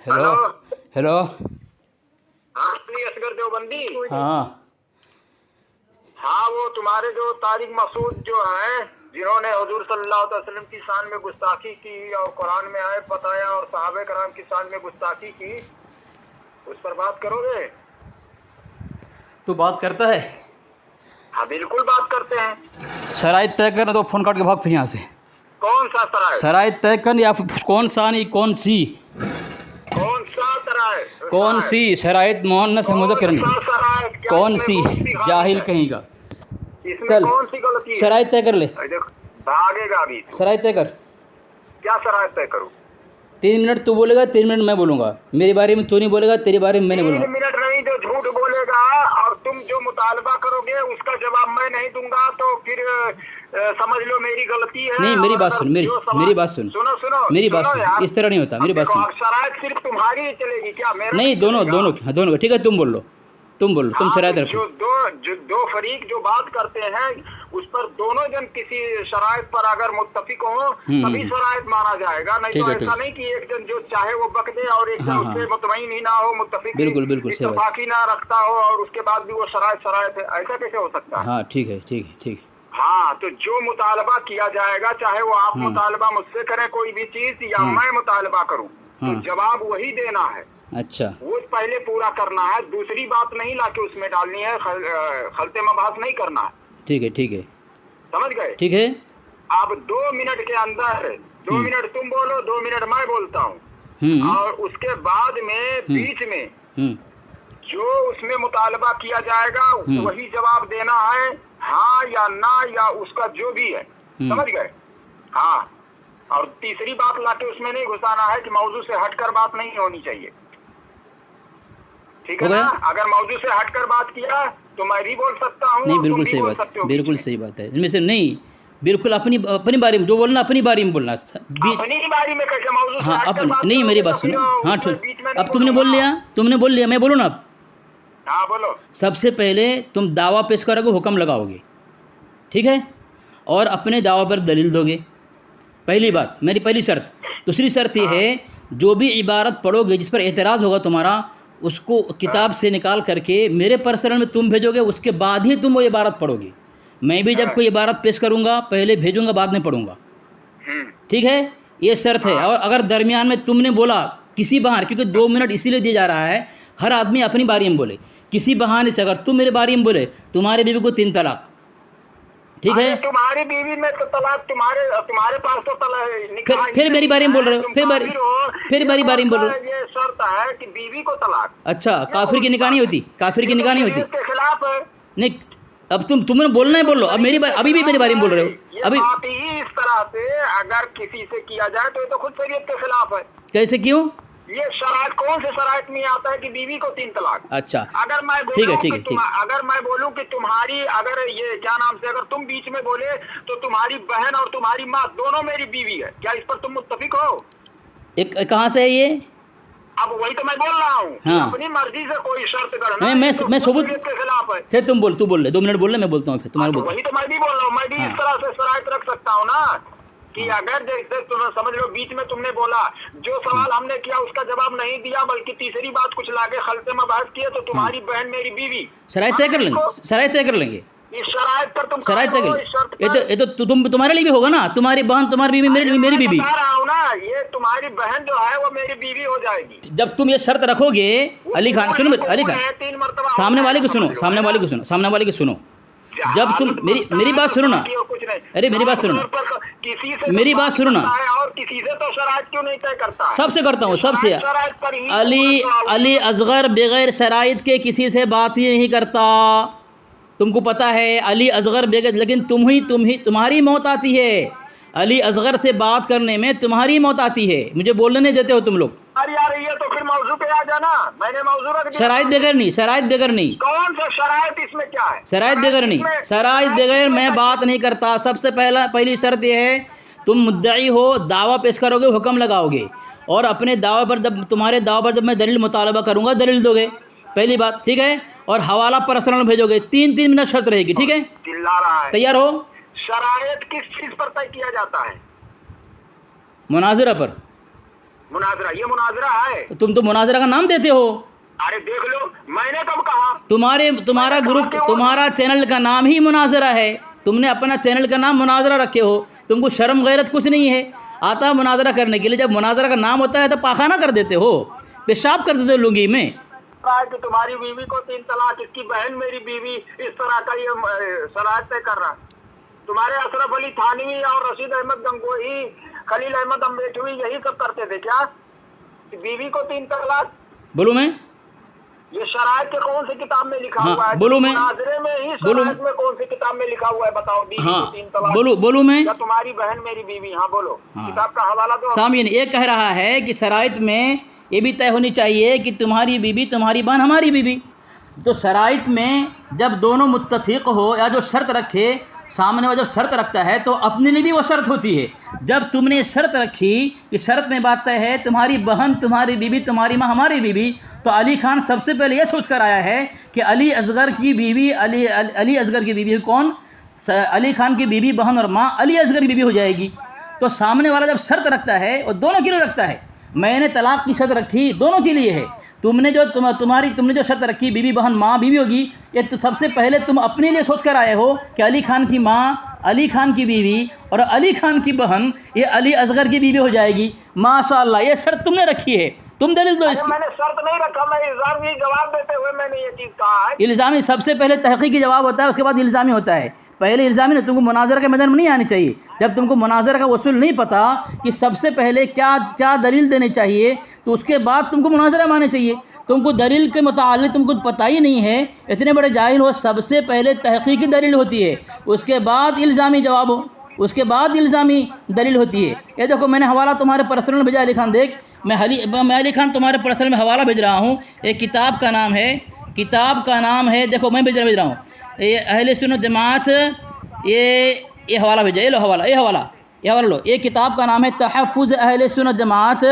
Hello hello. हाँ असगर देवबंदी। हाँ हाँ, वो तुम्हारे जो तारिक मसूद जो है, जिन्होंने हुजूर सल्लल्लाहु अलैहि वसल्लम की शान में गुस्ताखी की और कुरान में आयत बताया और सहाबे कराम की शान में गुस्ताखी की, उस पर बात करोगे? तू बात करता है? हाँ बिल्कुल बात करते हैं। शराइत तय कर, तो फ़ोन काट के भाग फिर यहाँ से। कौन सा सराय? शराइत तय कर या फिर कौन सा, नहीं कौन सी? कौन सा सराय? कौन सी शराइत? मोहन से मुझे करनी कौन सी? जाहिल कहीं का। इसमें चल कौन सी गलती है? शराइत तय कर ले। देखो भागेगा अभी तू। शराइत तय कर। क्या शराय तय करूँ? 3 मिनट तू बोलेगा, 3 मिनट मैं बोलूँगा। मेरे बारे में तू नहीं बोलेगा, तेरे बारे में मैं नहीं 3 बोलूँगा। मिनट नहीं, जो झूठ बोलेगा और तुम जो मुतालबा करोगे उसका जवाब मैं नहीं दूंगा तो फिर समझ लो मेरी गलती है। नहीं, मेरी बात सुन, मेरी बात सुन, सुनो सुनो, मेरी बात सुन। इस तरह नहीं होता, मेरी बात सुन। शरायत सिर्फ तुम्हारी ही चलेगी क्या? मेरा नहीं, दोनों दोनों दोनों। ठीक है, तुम बोल लो, तुम बोलो, तुम शराइत रखो। जो दो फरीक जो बात करते हैं उस पर दोनों जन किसी शरायत पर अगर मुत्तफिक हो तभी शरायत माना जाएगा। नहीं तो ऐसा नहीं कि एक जन जो चाहे वो बक दे और एक जन उससे मुतमईन ही ना हो, मुत्तफिक बिल्कुल बिल्कुल सही बात, बाकी ना रखता हो और उसके बाद भी वो शरायत है। ऐसा कैसे हो सकता है? हाँ ठीक है, ठीक है, ठीक है। हाँ, तो जो मुतालबा किया जाएगा, चाहे वो आप मुतालबा मुझसे करें कोई भी चीज या मैं मुतालबा करूँ, तो जवाब वही देना है। अच्छा, वो पहले पूरा करना है, दूसरी बात नहीं लाके उसमें डालनी है, खलते मबास नहीं करना है। ठीक है, ठीक है, समझ गए? ठीक है। अब 2 मिनट के अंदर 2 मिनट तुम बोलो, 2 मिनट मैं बोलता हूँ और उसके बाद में बीच में जो उसमें मुतालबा किया जाएगा वही जवाब देना है, हाँ या ना या उसका जो भी है। समझ गए? हाँ, और तीसरी बात लाके उसमें नहीं घुसाना है कि मौजू से हटकर बात नहीं होनी चाहिए। ठीक है ना? अगर मौजू से हटकर बात किया तो मैं भी बोल सकता हूँ। नहीं, बिल्कुल सही बात है, बिल्कुल सही बात है। इनमें से नहीं, बिल्कुल अपनी अपनी बारे में जो बोलना, अपनी बारे में बोलना। अपनी बारी में कैसे मौजू से हटकर बात? नहीं, मेरी बात सुनो। हाँ अब तुमने बोल लिया, तुमने बोल लिया, मैं बोलूँ ना अब? हाँ बोलो। सबसे पहले तुम दावा पेश करोगे, हुक्म लगाओगे, ठीक है, और अपने दावा पर दलील दोगे। पहली बात, मेरी पहली शर्त। दूसरी शर्त ये है, जो भी इबारत पढ़ोगे जिस पर एतराज़ होगा तुम्हारा, उसको किताब से निकाल करके मेरे पर्सनल में तुम भेजोगे, उसके बाद ही तुम वो इबारत पढ़ोगे। मैं भी जब कोई इबारत पेश करूँगा पहले भेजूँगा, बाद में पढ़ूँगा। ठीक है, ये शर्त है। और अगर दरमियान में तुमने बोला किसी बहाने, क्योंकि 2 मिनट इसीलिए दिया जा रहा है, हर आदमी अपनी बारी में बोले, किसी बहाने से अगर तुम मेरे बारे में बोले, तुम्हारे बीवी को 3 तलाक। ठीक है, तुम्हारी बीवी में तो तलाक, तुम्हारे पास तो तलाक। फिर मेरी बारे में बोल रहे हो, फिर मेरी बारे में बोल रहे हो। ये शर्त है कि बीवी को तलाक। अच्छा, काफिर की निकाह नहीं होती? काफिर की निकाह नहीं होती? इसके खिलाफ है। नहीं, अब तुमने बोलना है, बोल लो। अब मेरी बात, अभी भी मेरे बारे में बोल रहे हो अभी। बात ही इस तरह से अगर किसी से किया जाए तो ये तो खुद शरीयत के खिलाफ है। कैसे, क्यों? ये शरायत कौन से शरायत में आता है कि बीवी को 3 तलाक? अच्छा, अगर मैं ठीक है, ठीक है, ठीक। अगर मैं बोलूं कि तुम्हारी, अगर ये क्या नाम से, अगर तुम बीच में बोले तो तुम्हारी बहन और तुम्हारी माँ दोनों मेरी बीवी है, क्या इस पर तुम मुत्तफिक हो? एक कहाँ से है ये? अब वही तो मैं बोल रहा हूँ। हाँ, अपनी मर्जी से कोई शर्त करना मैं सबूत के खिलाफ है। से तू बोल ले, 2 मिनट बोल ले, मैं बोलता हूँ फिर तुम्हारे बोल। वही तो मैं भी बोल रहा हूँ, मैं भी इस तरह से शरायत रख सकता हूँ ना कि अगर जैसे तुम समझ लो बीच में तुमने बोला, जो सवाल हमने किया उसका जवाब नहीं दिया, बल्कि तीसरी बात कुछ लाके खलते में बहस किए, तो तुम्हारी बहन मेरी बीवी। शरायत तय कर लेंगे, शरायत तय कर लेंगे। इस शरायत पर तुम शरायत तय कर, ये तो तुम्हारे लिए भी होगा ना, तुम्हारी बहन तुम्हारी बीवी, मेरी बीवी। बता रहा हूँ ना, ये तुम्हारी बहन जो है वो मेरी बीवी हो जाएगी जब तुम ये शर्त रखोगे। अली खान सुनो, अली खान, सामने वाले को सुनो, सामने वाले को सुनो। जब तुम मेरी बात सुनो ना, अरे मेरी बात सुनो ना, मेरी बात सुनो ना। और किसी से तो शरायत क्यों नहीं तय करता? सबसे करता हूँ, सबसे। अली असगर बगैर शराइत के किसी से बात ही नहीं करता, तुमको पता है। अली असगर बगैर, लेकिन तुम्हारी मौत आती है। अली असगर से बात करने में तुम्हारी मौत आती है, मुझे बोलने नहीं देते हो तुम लोग। अरे यार, ये तो फिर मौजू पे आ जाना। मैंने मौजू रख दिया। शराइत बगैर नहीं। कौन सा शरायत? इसमें क्या है? शराइत बगैर नहीं, शराइत बगैर मैं बात नहीं करता। सबसे पहली शर्त यह है, तुम मुद्दई हो, दावा पेश करोगे, हुक्म लगाओगे, और अपने दावे पर जब तुम्हारे दावे पर जब मैं दलील मुतालबा करूंगा, दलील दोगे, पहली बात। ठीक है, और हवाला पर्सनल भेजोगे। 3 मिनट शर्त रहेगी। ठीक है, चिल्ला रहा है। तैयार हो? शरायत किस चीज पर तय किया जाता है? मुनाजिरा पर। मुनाजरा, ये मुनाजरा है। तो तुम तो मुनाजरा का नाम देते हो। अरे देख लो, मैंने कब कहा? तुम्हारा ग्रुप, तुम्हारा चैनल का नाम ही मुनाजरा है। तुमने अपना चैनल का नाम मुनाजरा रखे हो। तुमको शर्म गैरत कुछ नहीं है। आता है मुनाजरा करने के लिए, जब मुनाजरा का नाम होता है तो पाखाना कर देते हो, पेशाब कर देते हो लुंगी में। कि तुम्हारी बीवी को 3 तलाक, इसकी बहन मेरी बीवी, इस तरह का ये शरायत तय कर रहा। तुम्हारे अशरफ अली थानवी और रशीद अहमद गंगोही, खलील अहमद अम्बेडवी यही सब करते थे क्या? बीवी को 3 तलाक? बोलूं मैं? ये शरायत के कौन सी किताब में लिखा हुआ है? बोलूं मैं? मुनाजरे में ही शरायत में कौन सी किताब में लिखा हुआ है? बताओ। बीवी को 3 तलाक बोलूं मैं? या तुम्हारी बहन मेरी बीवी? हाँ बोलो। किताब का हवाला दो। सामीन ये कह रहा है कि शराइत में ये भी तय होनी चाहिए कि तुम्हारी बीवी तुम्हारी बहन हमारी बीवी। तो शराइत में जब दोनों मुत्तफिक हो या जो शर्त रखे, सामने वाला जब शर्त रखता है तो अपने लिए भी वो शर्त होती है। जब तुमने शर्त रखी कि शर्त में बात तय है तुम्हारी बहन तुम्हारी बीवी, तुम्हारी माँ हमारी बीवी, तो अली खान सबसे पहले ये सोच कर आया है कि अली असगर की बीवी, अली असगर की बीवी कौन? अली खान की बीवी, बहन और माँ अली असगर की बीवी हो जाएगी। तो सामने वाला जब शर्त रखता है वो दोनों के लिए रखता है। मैंने तलाक की शर्त रखी दोनों के लिए है। तुमने जो शर्त रखी बीवी बहन माँ बीवी होगी, ये तो सबसे पहले तुम अपने लिए सोच कर आए हो कि अली खान की माँ अली खान की बीवी और अली खान की बहन ये अली असगर की बीवी हो जाएगी। माशाअल्लाह, ये शर्त तुमने रखी है। तुम दलील दो इसकी। मैंने शर्त नहीं रखा, मैं इल्जामी जवाब देते हुए मैंने ये चीज़ कहा है। इल्जामी सबसे पहले तहकीकी जवाब होता है, उसके बाद इल्जामी होता है। पहले इल्ज़ामी नहीं, तुमको मुनाजरा के मैदान में नहीं आनी चाहिए। जब तुमको मुनाजरा का उसूल नहीं पता कि सबसे पहले क्या दलील देनी चाहिए, तो उसके बाद तुमको मुनाजरा में आना चाहिए। तुमको दलील के मुताल्लिक़ तुमको पता ही नहीं है, इतने बड़े जाहिल हो। सबसे पहले तहकीकी दलील होती है, उसके बाद इल्ज़ामी जवाब हो, उसके बाद इल्ज़ामी दलील होती है। ये देखो मैंने हवाला तुम्हारे पर्सनल भेजा। अली खान देख, मैं अली खान तुम्हारे पर्सनल में हवाला भेज रहा हूँ। एक किताब का नाम है, देखो मैं भेज रहा हूँ, ये अहले सुन्नत जमात, ये हवाला भेजा। ये लो हवाला लो। ये किताब का नाम है तहफ़्फ़ुज़ अहले सुन्नत जमात,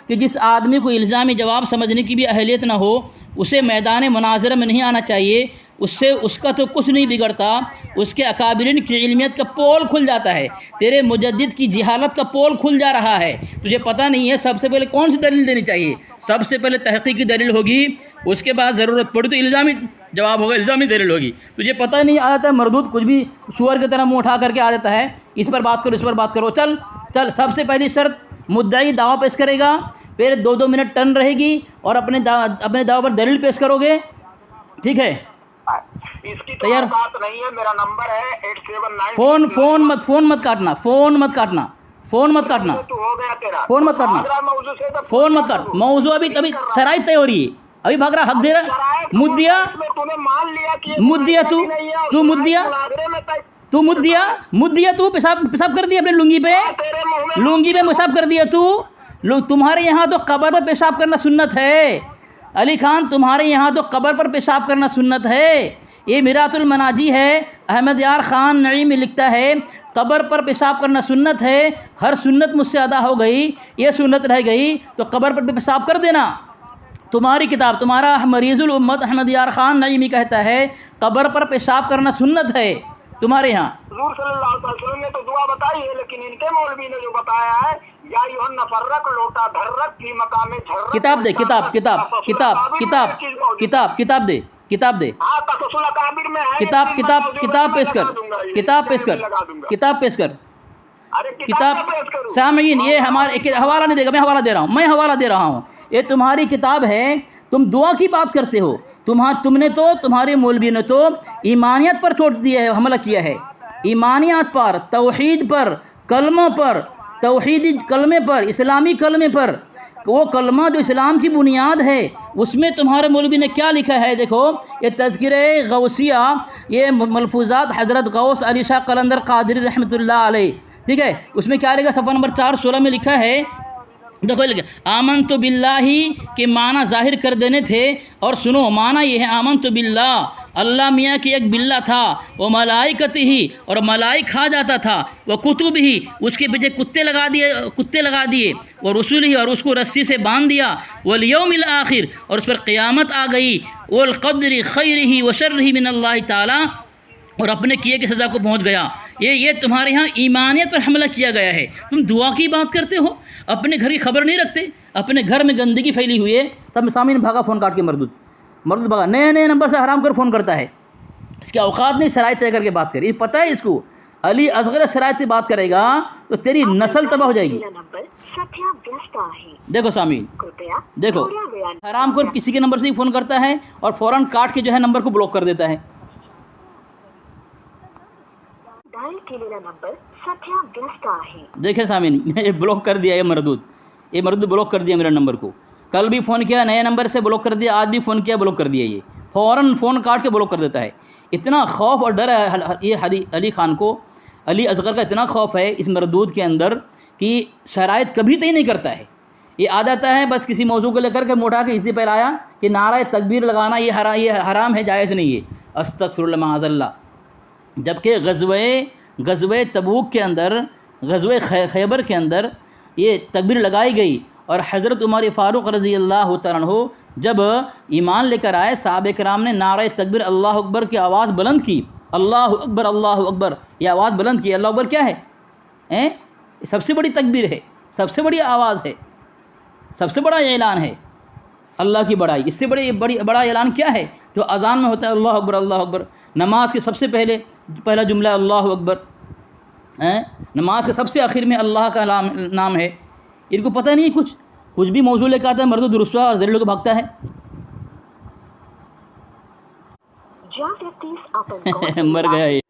कि जिस आदमी को इल्ज़ामी जवाब समझने की भी अहलियत ना हो, उसे मैदान मुनाज़रा में नहीं आना चाहिए। उससे उसका तो कुछ नहीं बिगड़ता, उसके अकाबिरीन की इल्मियत का पोल खुल जाता है। तेरे मुजद्दिद की जिहालत का पोल खुल जा रहा है। तुझे पता नहीं है सबसे पहले कौन सी दलील देनी चाहिए। सबसे पहले तहक़ीक़ी दलील होगी, उसके बाद ज़रूरत पड़ी तो इल्ज़ामी जवाब होगा, इल्ज़ामी दलील होगी। तुझे पता नहीं आ जाता है, मरदूद कुछ भी शुअर की तरह मुँह उठा करके आ जाता है। इस पर बात करो, इस पर बात करो, चल। सबसे पहली शर्त, मुद्दाई दावा पेश करेगा, फिर 2-2 मिनट टर्न रहेगी और अपने दावा पर दलील पेश करोगे, ठीक है? इसकी तो बात नहीं है। मेरा नंबर है 879। फोन मत काटना। फ़ोन मत काट। मौजू अभी शराइत तय हो रही है, अभी भाग रहा, हक दे रहा। मुद्दिया तू पेशाब कर दिया अपने लुंगी पे पेशाब कर दिया तू। तुम्हारे यहाँ तो कब्र पर पेशाब करना सुन्नत है। अली खान, तुम्हारे यहाँ तो कब्र पर पेशाब करना सुन्नत है। ये मिरातुल मनाजी है, अहमद यार ख़ान नईमी लिखता है कब्र पर पेशाब करना सुन्नत है। हर सुन्नत मुझसे अदा हो गई, ये सुन्नत रह गई तो कब्र पर पेशाब कर देना। तुम्हारी किताब, तुम्हारा मरीज़ुल उम्मत अहमद यार ख़ान नईमी कहता है कब्र पर पेशाब करना सुन्नत है तुम्हारे यहाँ। हुज़ूर सल्लल्लाहु अलैहि वसल्लम ने तो दुआ बताई है, लेकिन इनके मौलवी ने जो बताया है, या युहन्ना फर्रक लोटा धर्रक फी मकामे झर्रक। किताब दे, किताब दे, किताब पेश कर। सामीन, ये हमारे हवाला नहीं देगा, मैं हवाला दे रहा हूँ। ये तुम्हारी किताब है, तुम दुआ की बात करते हो। तुम्हारे मौलवी ने तो ईमानियत पर चोट दिया है, हमला किया है। ईमानियत पर, तौहीद पर, कलमा पर, तौहीदी कलमे पर, इस्लामी कलमे पर, वो कलमा जो इस्लाम की बुनियाद है, उसमें तुम्हारे मौलवी ने क्या लिखा है। देखो, ये तज़किरे गौसिया, ये मलफूज़ात हज़रत गौस अली शाह कलंदर क़ादरी रहमतुल्लाह अलैह, ठीक है। उसमें क्या लिखा, सफ़ा नंबर 416 में लिखा है। देखो आमन तो बिल्लाही के माना ज़ाहिर कर देने थे, और सुनो माना ये है आमन तो बिल्लाह, अल्लाह मियाँ की एक बिल्ला था, वो मलाइकत ही, और मलाइक खा जाता था, वह कुतुब ही, उसके पीछे कुत्ते लगा दिए, वो रसूल ही, और उसको रस्सी से बांध दिया, वल यौमिल आखिर, और उस पर क़यामत आ गई, वल क़द्रि खैरिही व शर्रिही मिनल्लाहि ताला, और अपने किए की सज़ा को पहुँच गया। ये तुम्हारे यहाँ ईमानियत पर हमला किया गया है। तुम दुआ की बात करते हो, अपने घर की खबर नहीं रखते। अपने घर में गंदगी फैली हुई है, तब सामने भागा फ़ोन काट के मरदूद भागा, नए नए नंबर से हराम कर फ़ोन करता है। इसके औकात नहीं शराइत तय करके बात करे। पता है इसको, अली असगर शराइत से बात करेगा तो तेरी नस्ल तबाह हो जाएगी। देखो सामीन, देखो हराम खोर किसी के नंबर से ही फ़ोन करता है और फ़ौरन काट के जो है नंबर को ब्लॉक कर देता है। देखिए सामीन, ये ब्लॉक कर दिया, ये मरदूद ब्लॉक कर दिया मेरा नंबर को। कल भी फ़ोन किया नए नंबर से ब्लॉक कर दिया, आज भी फ़ोन किया ब्लॉक कर दिया। ये फ़ौरन फ़ोन काट के ब्लॉक कर देता है। इतना खौफ और डर है ये अली ख़ान को, अली असगर का इतना खौफ है इस मरदूद के अंदर कि शराइत कभी तय नहीं करता है। ये आ जाता है बस किसी मौजू को लेकर के मोटा के इसलिए पर आया कि नारा तकबीर लगाना ये हराम है, जायज़ नहीं है। अस्तग़फिरुल्लाह माअज़ल्लाह। जबकि ग़ज़वे तबूक के अंदर, ग़ज़वे खैबर के अंदर ये तकबीर लगाई गई और हज़रत उमर फ़ारूक़ रज़ी अल्लाह तआला अन्हु जब ईमान लेकर आए, सहाबा किराम ने नारा तकबीर अल्लाह अकबर की आवाज़ बुलंद की। अल्लाह अकबर ये आवाज़ बुलंद की। अल्लाह अकबर क्या है? सबसे बड़ी तकबीर है, सबसे बड़ी आवाज़ है, सबसे बड़ा ऐलान है अल्लाह की बड़ाई। इससे बड़ा ऐलान क्या है जो अज़ान में होता है? अल्लाह अकबर अल्लाह अकबर। नमाज के सबसे पहला जुमला अल्लाह अकबर है, नमाज के सबसे आखिर में अल्लाह का नाम है। इनको पता नहीं कुछ भी मौजूद लेकर आता है, मर्द रुस्वा और ज़लील को भागता है। मर गया ये।